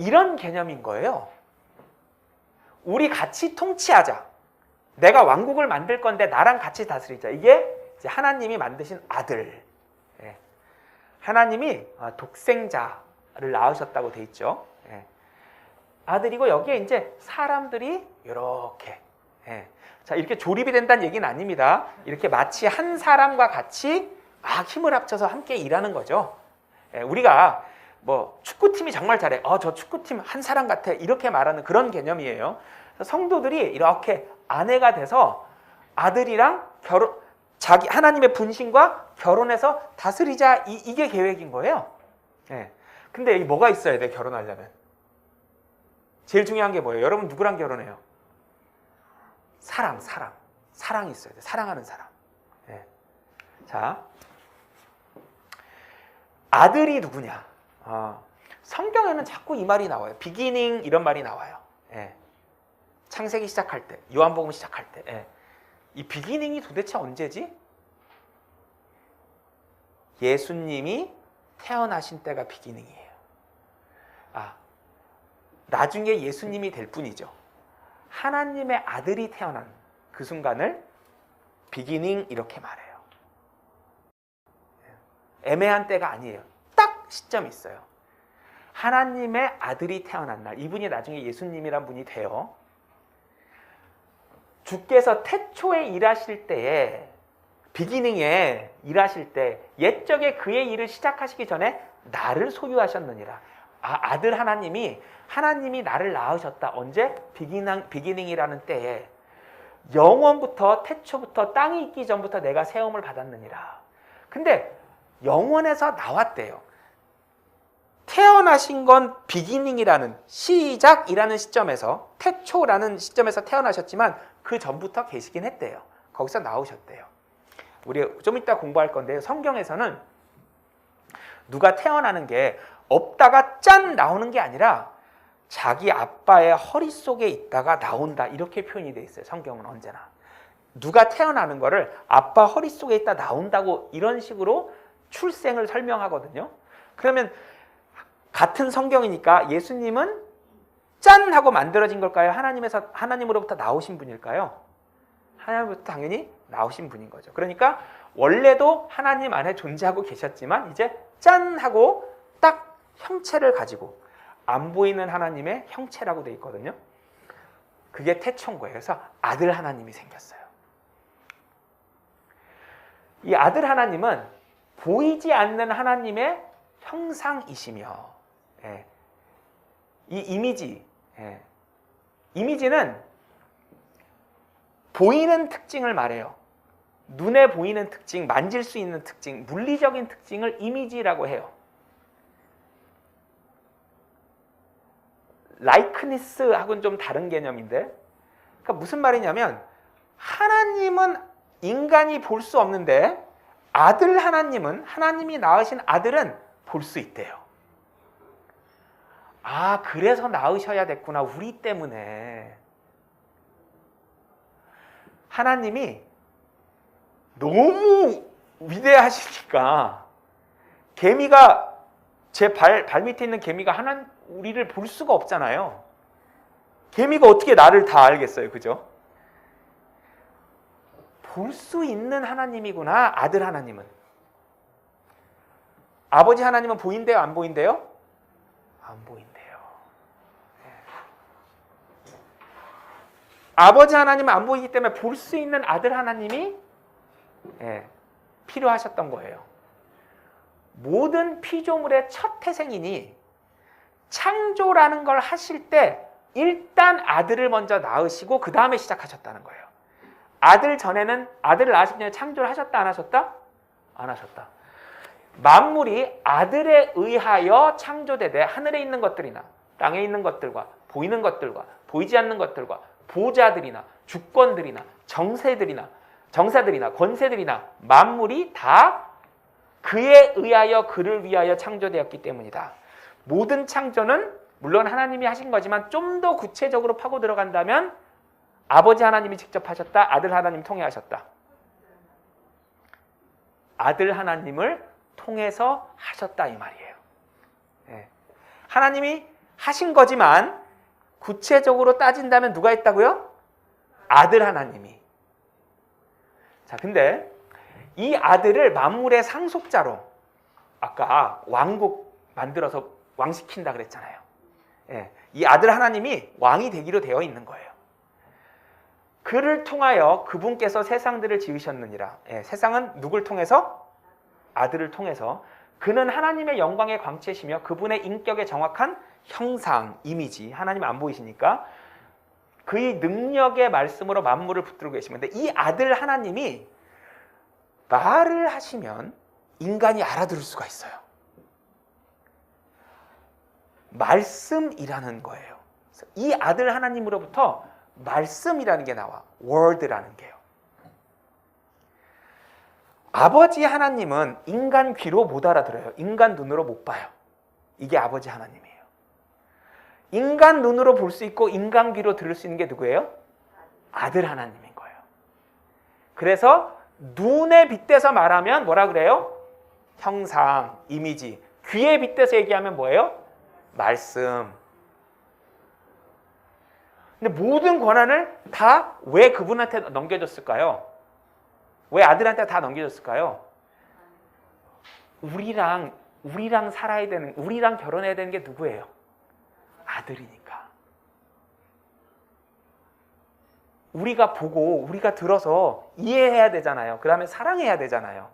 이런 개념인 거예요. 우리 같이 통치하자. 내가 왕국을 만들 건데 나랑 같이 다스리자. 이게 이제 하나님이 만드신 아들. 예. 하나님이 독생자를 낳으셨다고 돼 있죠. 예. 아들이고 여기에 이제 사람들이 이렇게 자 이렇게 조립이 된다는 얘기는 아닙니다. 이렇게 마치 한 사람과 같이 막 힘을 합쳐서 함께 일하는 거죠. 우리가 뭐 축구팀이 정말 잘해. 저 축구팀 한 사람 같아. 이렇게 말하는 그런 개념이에요. 성도들이 이렇게 아내가 돼서 아들이랑 자기 하나님의 분신과 결혼해서 다스리자 이게 계획인 거예요. 근데 여기 뭐가 있어야 돼 결혼하려면? 제일 중요한 게 뭐예요? 여러분 누구랑 결혼해요? 사랑이 있어야 돼. 사랑하는 사람. 자, 아들이 누구냐? 성경에는 자꾸 이 말이 나와요. 비기닝 이런 말이 나와요. 창세기 시작할 때, 요한복음 시작할 때. 이 비기닝이 도대체 언제지? 예수님이 태어나신 때가 비기닝이에요. 나중에 예수님이 될 뿐이죠. 하나님의 아들이 태어난 그 순간을 비기닝 이렇게 말해요. 애매한 때가 아니에요. 딱 시점이 있어요. 하나님의 아들이 태어난 날, 이분이 나중에 예수님이란 분이 돼요. 주께서 태초에 일하실 때에 비기닝에 일하실 때 옛적에 그의 일을 시작하시기 전에 나를 소유하셨느니라. 아들 하나님이 나를 낳으셨다. 언제? 비기닝이라는 때에 영원부터 태초부터 땅이 있기 전부터 내가 세움을 받았느니라. 근데 영원에서 나왔대요. 태어나신 건 비기닝이라는 시작이라는 시점에서 태초라는 시점에서 태어나셨지만 그 전부터 계시긴 했대요. 거기서 나오셨대요. 우리 좀 이따 공부할 건데요. 성경에서는 누가 태어나는 게 없다가 짠 나오는 게 아니라 자기 아빠의 허리 속에 있다가 나온다 이렇게 표현이 돼 있어요. 성경은 언제나 누가 태어나는 거를 아빠 허리 속에 있다 나온다고 이런 식으로 출생을 설명하거든요. 그러면 같은 성경이니까 예수님은 짠 하고 만들어진 걸까요? 하나님으로부터 나오신 분일까요? 하나님으로부터 당연히 나오신 분인 거죠. 그러니까 원래도 하나님 안에 존재하고 계셨지만 이제 짠 하고 딱 형체를 가지고 안 보이는 하나님의 형체라고 돼 있거든요. 그게 태초인 거예요. 그래서 아들 하나님이 생겼어요. 이 아들 하나님은 보이지 않는 하나님의 형상이시며 이 이미지는 보이는 특징을 말해요. 눈에 보이는 특징, 만질 수 있는 특징, 물리적인 특징을 이미지라고 해요. 라이크니스하고는 좀 다른 개념인데, 그러니까 무슨 말이냐면 하나님은 인간이 볼 수 없는데 아들 하나님은 하나님이 낳으신 아들은 볼 수 있대요. 그래서 낳으셔야 됐구나. 우리 때문에. 하나님이 너무 위대하시니까 개미가 제 발 밑에 있는 개미가 우리를 볼 수가 없잖아요. 개미가 어떻게 나를 다 알겠어요. 그죠? 볼 수 있는 하나님이구나. 아들 하나님은. 아버지 하나님은 보인대요? 안 보인대요? 안 보인대요. 아버지 하나님은 안 보이기 때문에 볼 수 있는 아들 하나님이 필요하셨던 거예요. 모든 피조물의 첫 태생이니 창조라는 걸 하실 때 일단 아들을 먼저 낳으시고 그 다음에 시작하셨다는 거예요. 아들을 낳으실 전에 창조를 하셨다 안 하셨다? 안 하셨다. 만물이 아들에 의하여 창조되되 하늘에 있는 것들이나 땅에 있는 것들과 보이는 것들과 보이지 않는 것들과 보좌들이나 주권들이나 정사들이나 권세들이나 만물이 다 그에 의하여 그를 위하여 창조되었기 때문이다. 모든 창조는 물론 하나님이 하신 거지만 좀 더 구체적으로 파고 들어간다면 아버지 하나님이 직접 하셨다. 아들 하나님 통해 하셨다. 아들 하나님을 통해서 하셨다 이 말이에요. 하나님이 하신 거지만 구체적으로 따진다면 누가 했다고요? 아들 하나님이. 자, 근데 이 아들을 만물의 상속자로 아까 왕국 만들어서 왕시킨다 그랬잖아요. 예, 이 아들 하나님이 왕이 되기로 되어 있는 거예요. 그를 통하여 그분께서 세상들을 지으셨느니라. 예, 세상은 누굴 통해서? 아들을 통해서. 그는 하나님의 영광의 광채시며 그분의 인격의 정확한 형상, 이미지. 하나님 안 보이시니까 그의 능력의 말씀으로 만물을 붙들고 계시는데 이 아들 하나님이 말을 하시면 인간이 알아들을 수가 있어요. 말씀이라는 거예요. 이 아들 하나님으로부터 말씀이라는 게 나와. word라는 게요. 아버지 하나님은 인간 귀로 못 알아들어요. 인간 눈으로 못 봐요. 이게 아버지 하나님이에요. 인간 눈으로 볼 수 있고 인간 귀로 들을 수 있는 게 누구예요? 아들 하나님인 거예요. 그래서 눈에 빗대서 말하면 뭐라 그래요? 형상, 이미지. 귀에 빗대서 얘기하면 뭐예요? 말씀. 근데 모든 권한을 다 왜 그분한테 넘겨줬을까요? 왜 아들한테 다 넘겨줬을까요? 우리랑 살아야 되는, 우리랑 결혼해야 되는 게 누구예요? 아들이니까. 우리가 보고 우리가 들어서 이해해야 되잖아요. 그다음에 사랑해야 되잖아요.